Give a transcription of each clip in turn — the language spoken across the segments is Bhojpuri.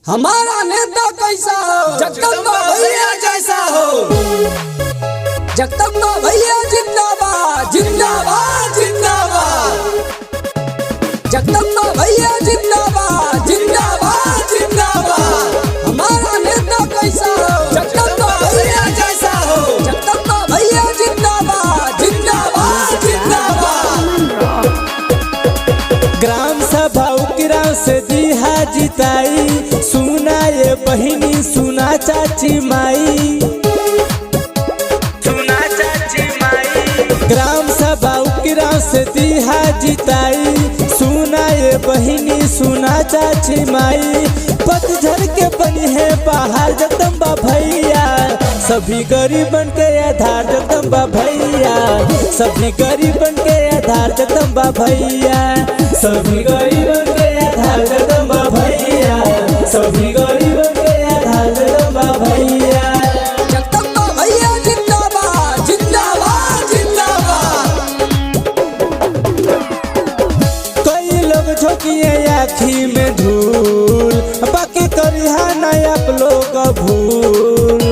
हमारा नेता कैसा हो, जगदम्बा भैया जैसा हो। जगदम्बा भैया जिंदाबाद जिंदाबाद जिंदाबाद। जगदम्बा भैया जिंदाबाद जिंदाबाद जिंदाबाद। हमारा नेता कैसा हो, जगदम्बा भैया जैसा हो। जगदम्बा भैया जिंदाबाद जिंदाबाद जिंदाबाद। ग्राम सभा उकराव से दीहा जिताई, सुना ये बहिनी सुना चाची माई, सुना चाची माई। ग्राम सभा उकराव से दीहा जिताई, सुना ये बहिनी सुना चाची माई। पतझड़ के बनी है पहाड़ जगदम्बा भैया, सभी गरीबन के आधार जगदम्बा भैया, सभी गरीबन के आधार जगदम्बा भैया, सभी गरीबन के आधार जगदम्बा भैया, सभी गरीबन के आधार जगदम्बा भैया। जगदम्बा भैया जिंदाबाद जिंदाबाद जिंदाबाद। कई लोग झोंकिए आँखी में धूल, बाकी करिहा नहीं आप लोग भूल,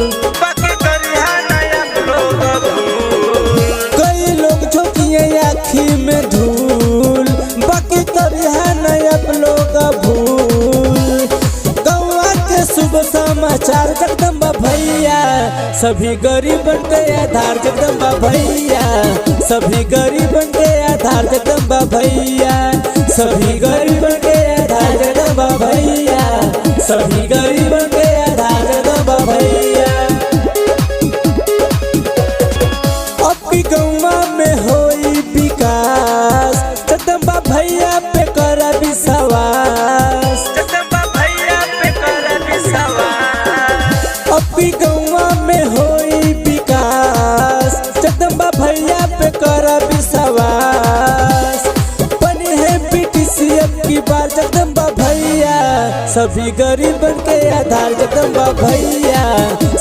बाकी करिहा नहीं आप लोग भूल। कई लोग झोंकिए आँखी में धूल, बाकी करिहा नहीं आप लोग भूल। गौवा के शुभ समाचार जगदम्बा भैया, सभी गरीबन के आधार जगदम्बा भैया, सभी गरीबन के आधार जगदम्बा भैया, सभी गरीबन के आधार जगदम्बा भैया, सभी गरीबन के आधार जगदम्बा भैया। अपनी गौवा में होई विकास, जगदम्बा भैया पे कर विश्वास, जगदम्बा भैया पे कर विश्वास। अपनी गौवा में होई विकास, जगदम्बा भैया पे कर विश्वास। बनी है बीटीसीएफ की बार जगदम्बा भैया, सभी गरीबन के आधार जगदम्बा भैया,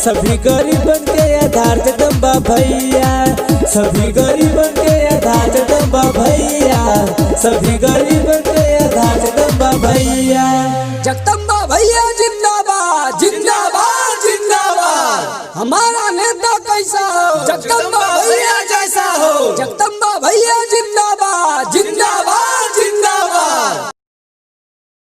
सभी गरीबन के आधार जगदम्बा भैया, सभी गरीबन के आधार जगदम्बा भैया, सभी गरीबन के आधार जगदम्बा भैया। जगदम्बा भैया जिंदाबाद जिंदाबाद जिंदाबाद। हमारा नेता कैसा हो, जगदम्बा भैया जैसा हो। जगदम्बा भैया